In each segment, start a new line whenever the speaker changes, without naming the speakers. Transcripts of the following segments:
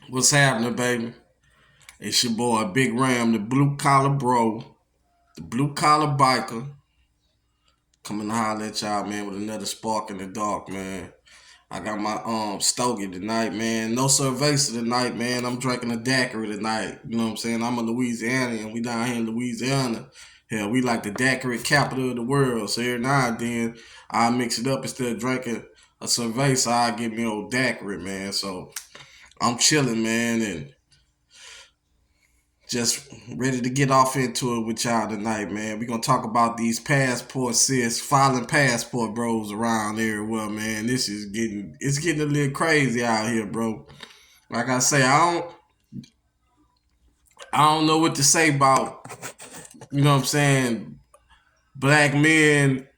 What's happening, baby? It's your boy, Big Ram, the blue collar bro, the blue collar biker, coming to holler at y'all, man, with another spark in the dark, man. I got my Stogie tonight, man. No cerveza tonight, man. I'm drinking a daiquiri tonight. You know what I'm saying? I'm a Louisianian. We down here in Louisiana. Hell, we like the daiquiri capital of the world. So every now and then, I mix it up instead of drinking a cerveza. I get me old daiquiri, man. So I'm chilling, man, and just ready to get off into it with y'all tonight, man. We're gonna talk about these passport sis, filing passport bros around everywhere, man. This is getting a little crazy out here, bro. Like I say, I don't know what to say about, you know what I'm saying, black men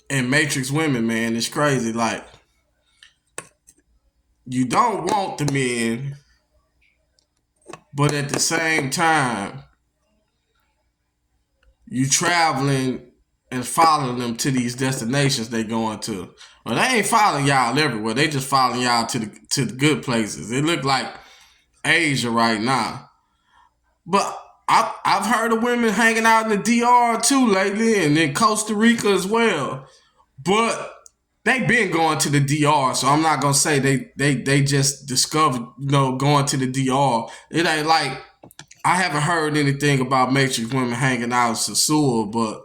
and matrix women, man. It's crazy. Like, you don't want the men, but at the same time, you traveling and following them to these destinations they going to. Well, they ain't following y'all everywhere. They just following y'all to the good places. It look like Asia right now. But I've heard of women hanging out in the DR too lately, and in Costa Rica as well. But they been going to the DR, so I'm not gonna say they just discovered, going to the DR. It ain't like I haven't heard anything about Matrix women hanging out in Sasua, but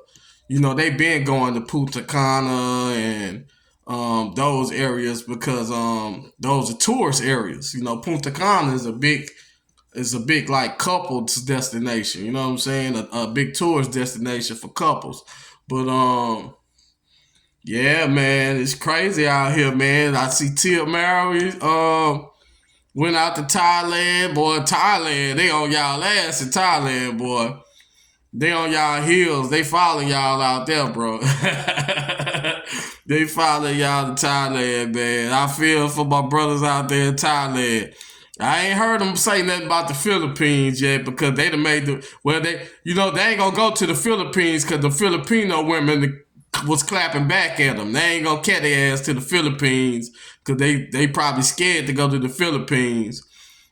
they been going to Punta Cana and those areas because those are tourist areas. Punta Cana is a big like couples destination. You know what I'm saying? A big tourist destination for couples. But yeah, man, it's crazy out here, man. I see Tia Mary went out to Thailand, boy. Thailand, they on y'all ass in Thailand, boy. They on y'all heels. They following y'all out there, bro. They following y'all to Thailand, man. I feel for my brothers out there in Thailand. I ain't heard them say nothing about the Philippines yet because they done made they ain't gonna go to the Philippines because the Filipino women was clapping back at them. They ain't gonna catch their ass to the Philippines because they probably scared to go to the Philippines.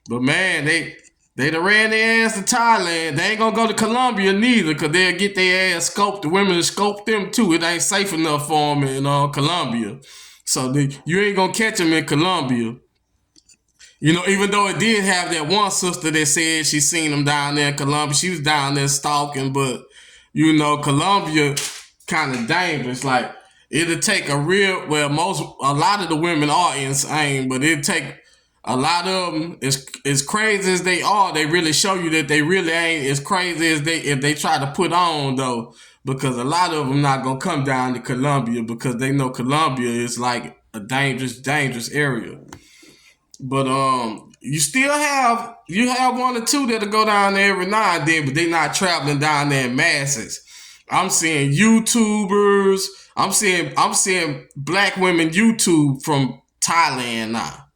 But man, they done ran their ass to Thailand. They ain't gonna go to Colombia neither, cause they'll get their ass scoped. The women will scope them too. It ain't safe enough for them in Colombia. So you ain't gonna catch them in Colombia. Even though it did have that one sister that said she seen them down there in Colombia. She was down there stalking, but Colombia kind of dangerous. Like it'll take a lot of the women are insane, but it'll take a lot of them, as crazy as they are, they really show you that they really ain't as crazy as if they try to put on though, because a lot of them not gonna come down to Colombia because they know Colombia is like a dangerous area. But you have one or two that'll go down there every now and then, but they not traveling down there in masses. I'm seeing YouTubers. I'm seeing black women YouTube from Thailand now.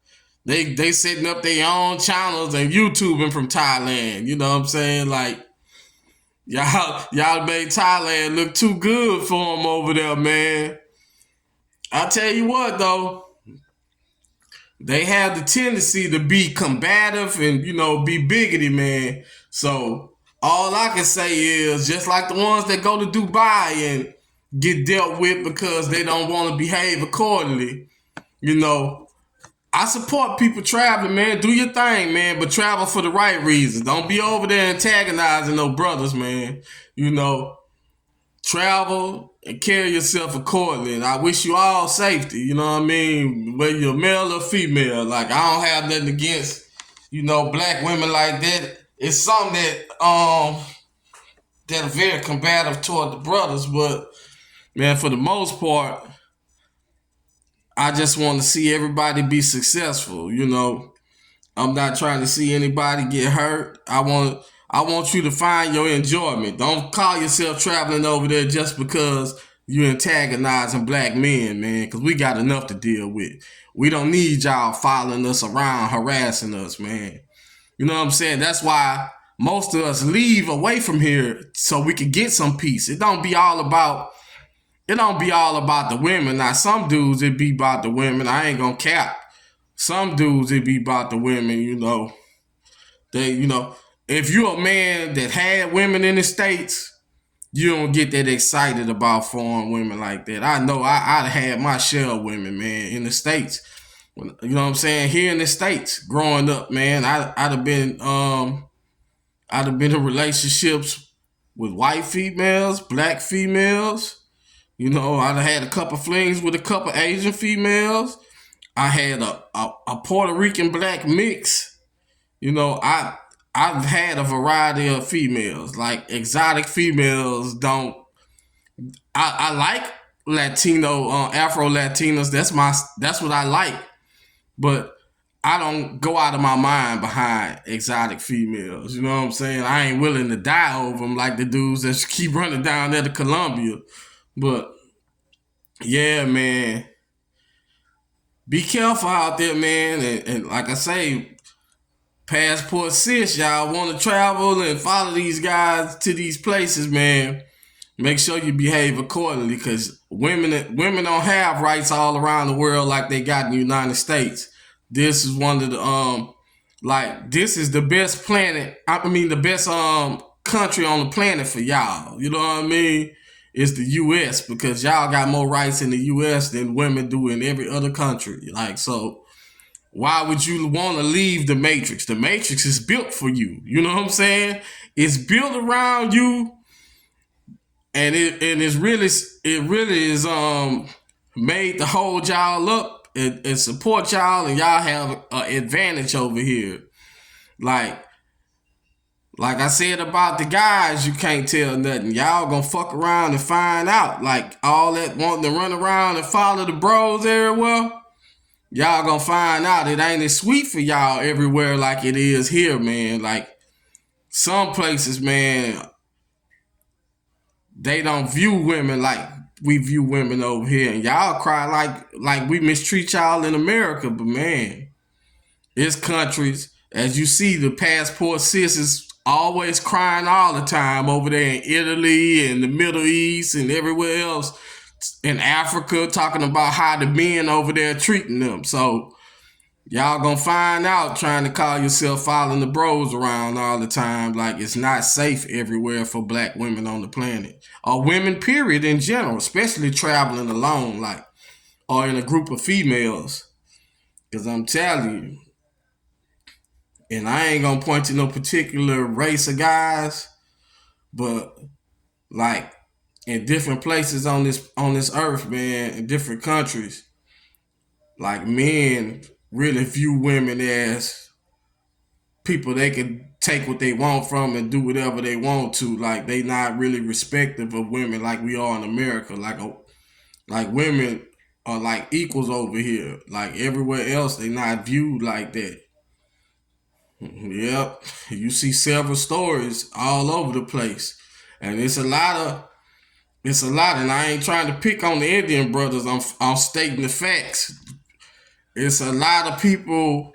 They setting up their own channels and YouTubing from Thailand. You know what I'm saying? Like y'all made Thailand look too good for them over there, man. I tell you what though, they have the tendency to be combative and be bigoted, man. So all I can say is just like the ones that go to Dubai and get dealt with because they don't want to behave accordingly. You know, I support people traveling, man. Do your thing, man, but travel for the right reasons. Don't be over there antagonizing no brothers, man. You know, travel and carry yourself accordingly. And I wish you all safety. You know what I mean? Whether you're male or female, like I don't have nothing against black women like that. It's something that are very combative toward the brothers, but man, for the most part, I just want to see everybody be successful. I'm not trying to see anybody get hurt. I want you to find your enjoyment. Don't call yourself traveling over there just because you're antagonizing black men, man, because we got enough to deal with. We don't need y'all following us around, harassing us, man. You know what I'm saying? That's why most of us leave away from here so we can get some peace. It don't be all about the women. Now, some dudes, it be about the women. I ain't gonna cap. some dudes it be about the women, They, if you're a man that had women in the States, you don't get that excited about foreign women like that. I know I'd had my share of women, man, in the States. You know what I'm saying? Here in the States, growing up, man, I'd have been in relationships with white females, black females. I'd have had a couple flings with a couple Asian females. I had a Puerto Rican black mix. I've had a variety of females, like exotic females. Don't I like Latino, Afro Latinas. That's what I like. But I don't go out of my mind behind exotic females. You know what I'm saying? I ain't willing to die over them like the dudes that keep running down there to Colombia. But yeah, man, be careful out there, man. And like I say, passport sis, y'all want to travel and follow these guys to these places, man. Make sure you behave accordingly, because women don't have rights all around the world like they got in the United States. This is one of the this is the best planet. I mean, the best country on the planet for y'all. You know what I mean? It's the U.S. because y'all got more rights in the U.S. than women do in every other country. So why would you want to leave the Matrix? The Matrix is built for you. You know what I'm saying? It's built around you, and it really is made to hold y'all up and support y'all, and y'all have an advantage over here. Like I said about the guys, you can't tell nothing. Y'all gonna fuck around and find out. Like all that wanting to run around and follow the bros everywhere, y'all gonna find out it ain't as sweet for y'all everywhere like it is here, man. Like some places, man, they don't view women like we view women over here, and y'all cry like we mistreat y'all in America. But man, it's countries, as you see, the passport sis is always crying all the time over there in Italy and the Middle East and everywhere else in Africa, talking about how the men over there treating them. So y'all gonna find out trying to call yourself following the bros around all the time. Like it's not safe everywhere for black women on the planet, or women period in general, especially traveling alone, or in a group of females. Because I'm telling you, and I ain't gonna point to no particular race of guys, but like in different places on this earth, man, in different countries, like men really view women as people they can take what they want from and do whatever they want to. Like they not really respective of women like we are in America. Like women are like equals over here. Like everywhere else, they not viewed like that. Yep, you see several stories all over the place, and it's a lot, and I ain't trying to pick on the Indian brothers. I'm stating the facts. It's a lot of people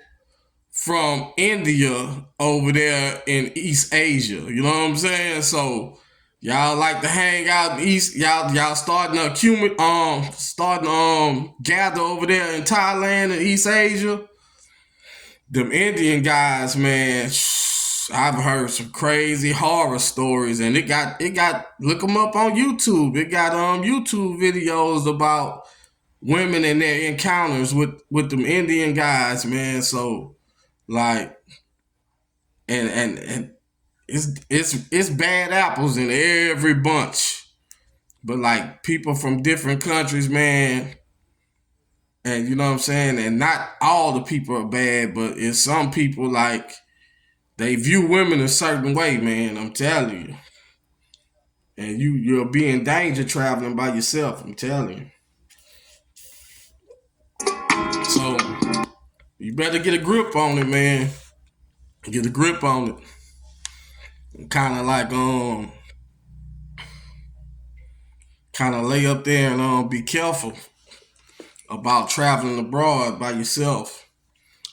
from India over there in East Asia. You know what I'm saying? So y'all like to hang out in East. Y'all starting to accumulate, gather over there in Thailand and East Asia. Them Indian guys, man, I've heard some crazy horror stories, and it got look them up on YouTube. It got YouTube videos about women and their encounters with them Indian guys, man. So like, and it's bad apples in every bunch, but like people from different countries, man. And you know what I'm saying? And not all the people are bad, but it's some people like they view women a certain way, man. I'm telling you. And you'll be in danger traveling by yourself, I'm telling you. So you better get a grip on it, man. Get a grip on it. Kinda lay up there and be careful about traveling abroad by yourself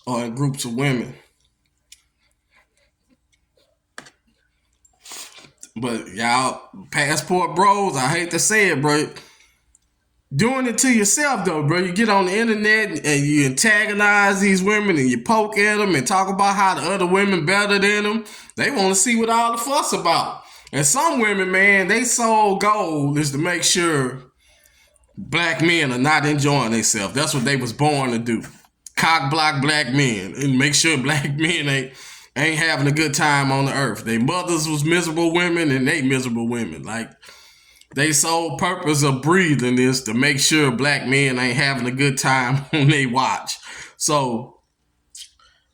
or in groups of women. But y'all, passport bros, I hate to say it, bro. doing it to yourself though, bro. You get on the internet and you antagonize these women and you poke at them and talk about how the other women better than them. They want to see what all the fuss about. And some women, man, they sole goal is to make sure black men are not enjoying themselves. That's what they was born to do. Cock block black men and make sure black men ain't having a good time on the earth. Their mothers was miserable women and they miserable women. Like they sole purpose of breathing is to make sure black men ain't having a good time when they watch. So,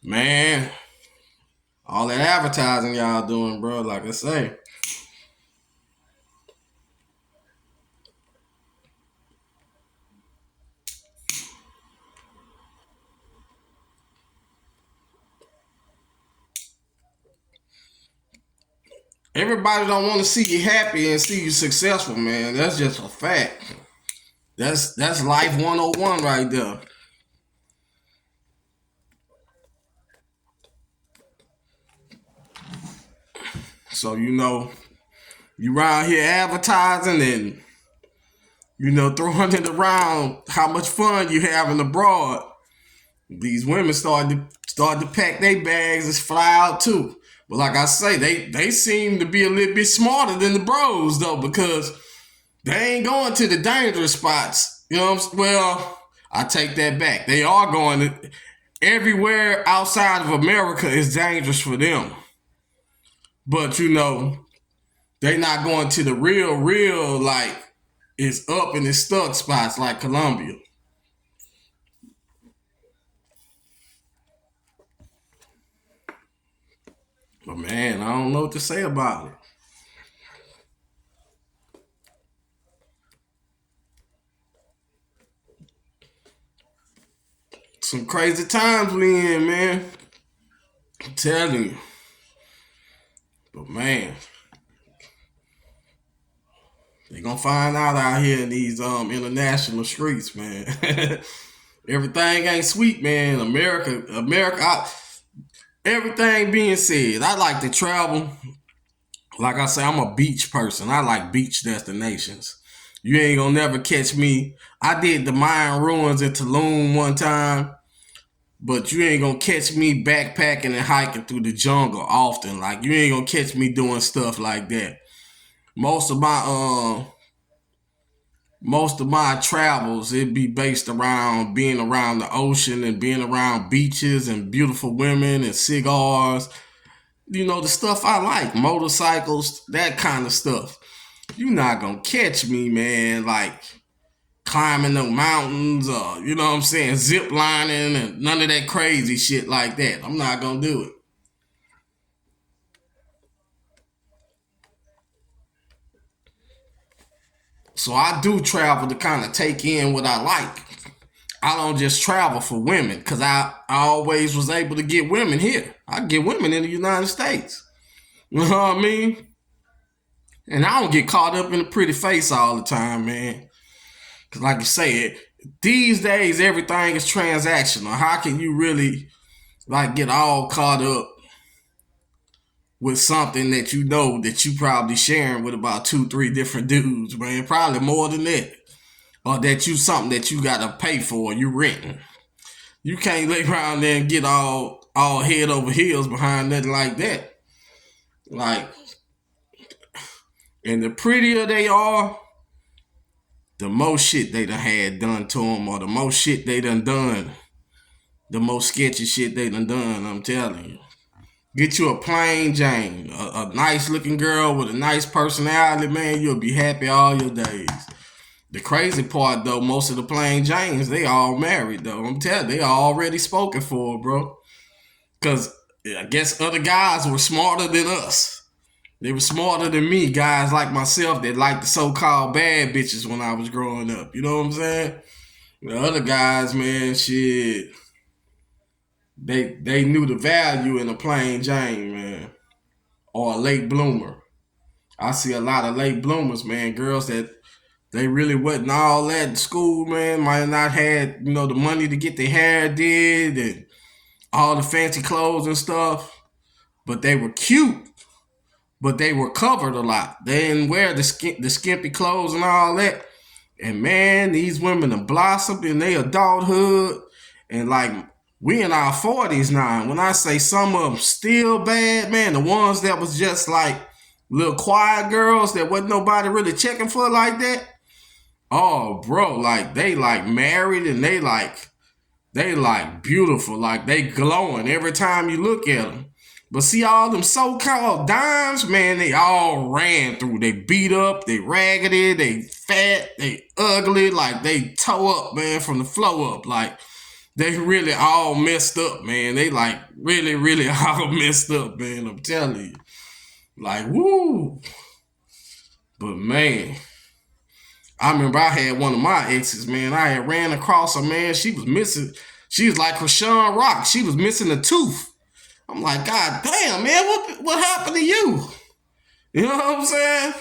man, all that advertising y'all doing, bro, like I say. Everybody don't want to see you happy and see you successful, man. That's just a fact. That's life 101 right there. So, you around here advertising and throwing it around how much fun you having abroad. These women start to pack their bags and fly out too. But like I say, they seem to be a little bit smarter than the bros though, because they ain't going to the dangerous spots. Well, I take that back. They are going to everywhere outside of America is dangerous for them. But they not going to the real like it's up and it's stuck spots like Colombia. But man, I don't know what to say about it. Some crazy times we in, man. I'm telling you. But man, they gonna find out here in these international streets, man. Everything ain't sweet, man. Everything being said, I like to travel. Like I say, I'm a beach person. I like beach destinations. You ain't gonna never catch me. I did the Mayan ruins in Tulum one time, but you ain't gonna catch me backpacking and hiking through the jungle often. Like you ain't gonna catch me doing stuff like that. Most of my most of my travels it be based around being around the ocean and being around beaches and beautiful women and cigars. The stuff I like, motorcycles, that kind of stuff. You not gonna catch me, man, like climbing the mountains or, what I'm saying, zip lining and none of that crazy shit like that. I'm not gonna do it. So I do travel to kind of take in what I like. I don't just travel for women because I always was able to get women here. I get women in the United States. You know what I mean? And I don't get caught up in the pretty face all the time, man. Because like you said, these days everything is transactional. How can you really like get all caught up with something that you know that you probably sharing with about two, three different dudes, man? Probably more than that. Or that you something that you gotta pay for, you renting. You can't lay around there and get all head over heels behind nothing like that. Like, and the prettier they are, the more shit they done had done to them, or the more shit they done, the most sketchy shit they done. I'm telling you. Get you a plain Jane, a nice looking girl with a nice personality, man. You'll be happy all your days. The crazy part, though, most of the plain Janes, they all married, though. I'm telling you, they already spoken for, bro. Because I guess other guys were smarter than us. They were smarter than me, guys like myself that liked the so-called bad bitches when I was growing up. You know what I'm saying? The other guys, man, shit, they knew the value in a plain Jane, man, or a late bloomer. I see a lot of late bloomers, man, girls that they really wasn't all that in school, man. Might have not had, the money to get their hair did and all the fancy clothes and stuff. But they were cute. But they were covered a lot. They didn't wear the skimpy clothes and all that. And man, these women have blossomed in their adulthood. And like, we in our 40s now. When I say some of them still bad, man, the ones that was just like little quiet girls that wasn't nobody really checking for like that. Oh, bro, like they like married and they like beautiful, like they glowing every time you look at them. But see all them so-called dimes, man, they all ran through. They beat up, they raggedy, they fat, they ugly, like they toe up, man, from the flow up. Like they really all messed up, man. They like really, really all messed up, man. I'm telling you. Like, woo. But man, I remember I had one of my exes, man. I had ran across her, man. She was missing. She was like Krishan Rock. She was missing a tooth. I'm like, God damn, man, what happened to you? You know what I'm saying?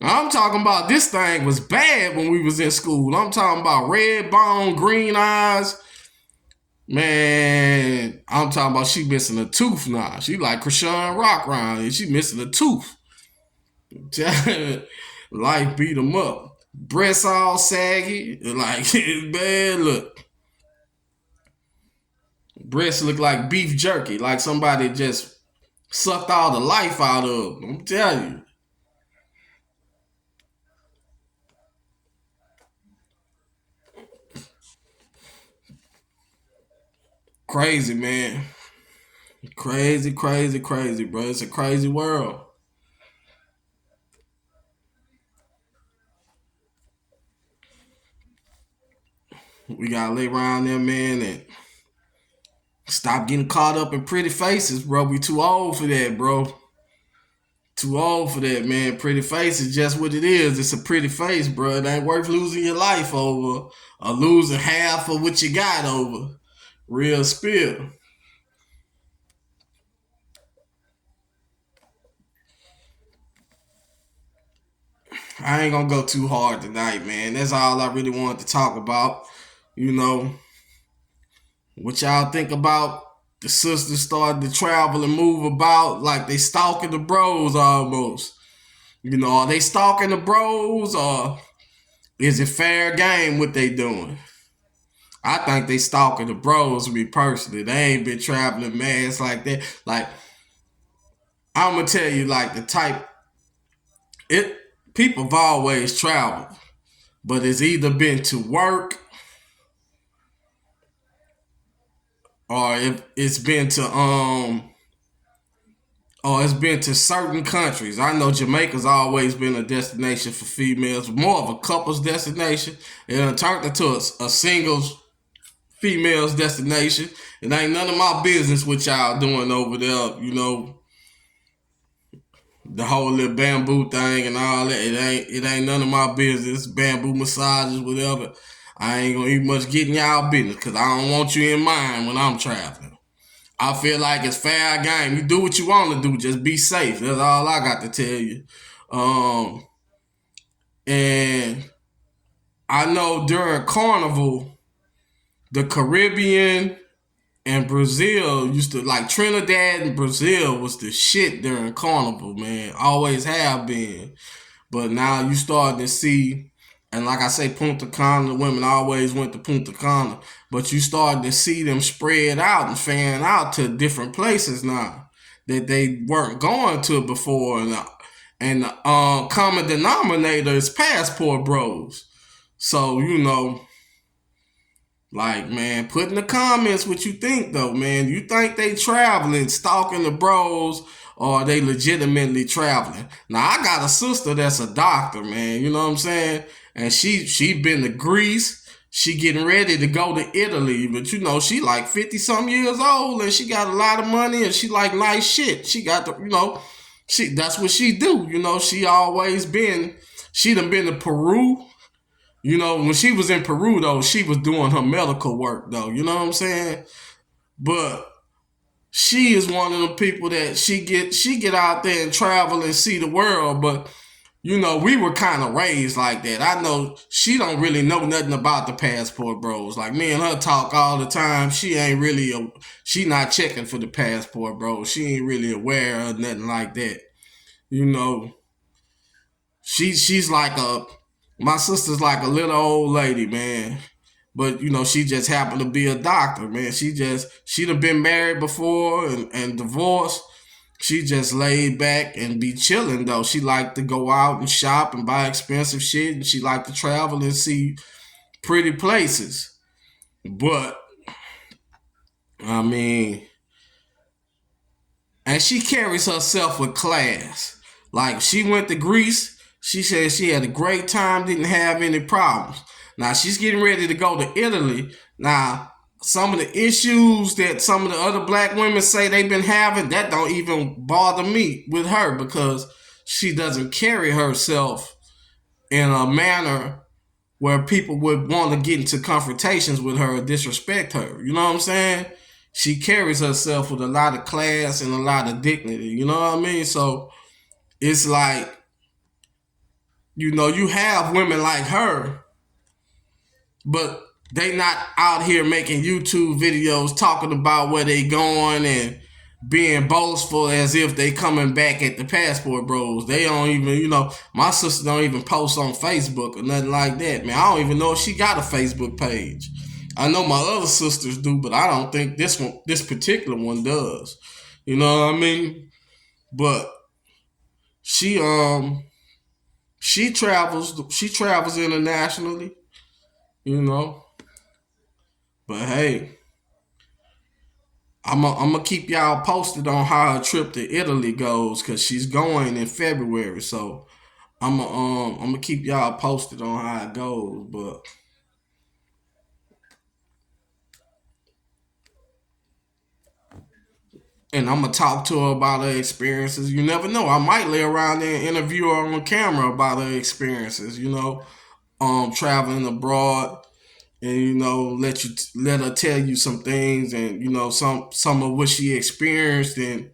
I'm talking about this thing was bad when we was in school. I'm talking about red bone, green eyes. Man, I'm talking about she missing a tooth now. She like Krishan Rock round and she missing a tooth. Life beat them up. Breasts all saggy. Like, man, look. Breasts look like beef jerky. Like somebody just sucked all the life out of them. I'm telling you. Crazy, man. Crazy, crazy, crazy, bro. It's a crazy world. We gotta lay around there, man, and stop getting caught up in pretty faces, bro. We too old for that, bro. Too old for that, man. Pretty face is just what it is. It's a pretty face, bro. It ain't worth losing your life over or losing half of what you got over. Real spill. I ain't gonna go too hard tonight, man. That's all I really wanted to talk about. You know, what y'all think about the sisters starting to travel and move about like they stalking the bros almost? You know, are they stalking the bros or is it fair game what they doing? I think they stalking the bros, me personally. They ain't been traveling mass like that. Like, I'm gonna tell you, like the type it people have always traveled, but it's either been to work or if it's been to or it's been to certain countries. I know Jamaica's always been a destination for females, more of a couple's destination. It done turned into a singles females destination. It ain't none of my business what y'all doing over there. You know, the whole little bamboo thing and all that. It ain't none of my business. Bamboo massages, whatever. I ain't gonna even much get in y'all business because I don't want you in mine when I'm traveling. I feel like it's fair game. You do what you want to do. Just be safe. That's all I got to tell you. Um, and I know during Carnival, the Caribbean and Brazil used to like Trinidad and Brazil was the shit during Carnival, man. Always have been. But now you starting to see, and like I say, Punta Cana, women always went to Punta Cana, but you starting to see them spread out and fan out to different places now that they weren't going to before. And the common denominator is passport bros. So, you know, like, man, put in the comments what you think, though, man. You think they traveling, stalking the bros, or are they legitimately traveling? Now, I got a sister that's a doctor, man. You know what I'm saying? And she been to Greece. She getting ready to go to Italy, but you know she like 50 some years old and she got a lot of money and she like nice shit. She got the that's what she do. You know she always been. She done been to Peru. You know, when she was in Peru though, she was doing her medical work though. You know what I'm saying? But she is one of the people that she get out there and travel and see the world. But you know, we were kind of raised like that. I know she don't really know nothing about the passport bros. Like me and her talk all the time. She not checking for the passport bros. She ain't really aware of nothing like that. You know, she's like My sister's like a little old lady, man. But she just happened to be a doctor, man. She'd have been married before and divorced. She just laid back and be chilling though. She liked to go out and shop and buy expensive shit, and she liked to travel and see pretty places. But I mean, and she carries herself with class. Like she went to Greece, she said she had a great time, didn't have any problems. Now she's getting ready to go to Italy. Now, some of the issues that some of the other black women say they've been having, that don't even bother me with her because she doesn't carry herself in a manner where people would want to get into confrontations with her or disrespect her. You know what I'm saying? She carries herself with a lot of class and a lot of dignity. You know what I mean? So it's like, you have women like her, but they not out here making YouTube videos talking about where they going and being boastful as if they coming back at the passport bros. They don't even, my sister don't even post on Facebook or nothing like that, man. I don't even know if she got a Facebook page. I know my other sisters do, but I don't think this particular one does. You know what I mean? But she she travels internationally, you know. But hey, I'm gonna keep y'all posted on how her trip to Italy goes because she's going in February. So I'm gonna keep y'all posted on how it goes. But and I'm gonna talk to her about her experiences. You never know. I might lay around there and interview her on camera about her experiences. Traveling abroad and let her tell you some things and some of what she experienced and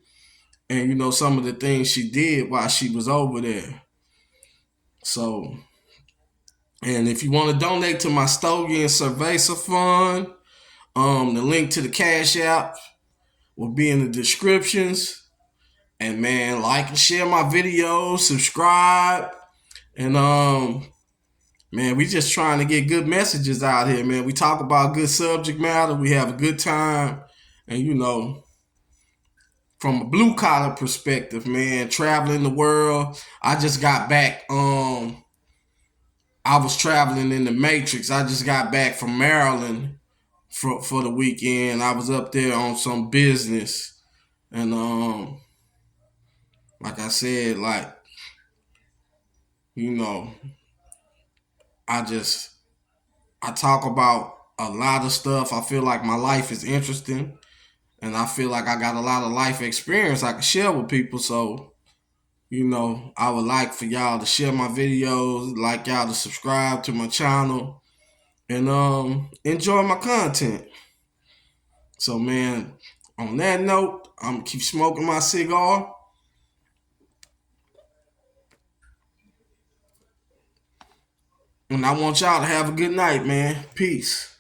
some of the things she did while she was over there. So, and if you want to donate to my Stogie and Cerveza Fund, the link to the Cash App will be in the descriptions. And man, like and share my videos, subscribe, and man, we just trying to get good messages out here, man. We talk about good subject matter, we have a good time, and from a blue collar perspective, man, traveling the world. I just got back. I was traveling in the Matrix. I just got back from Maryland for the weekend. I was up there on some business, and like I said, you know, I just I talk about a lot of stuff. I feel like my life is interesting, and I feel like I got a lot of life experience I can share with people. So I would like for y'all to share my videos, like y'all to subscribe to my channel, and enjoy my content. So man, on that note, I'm gonna keep smoking my cigar, and I want y'all to have a good night, man. Peace.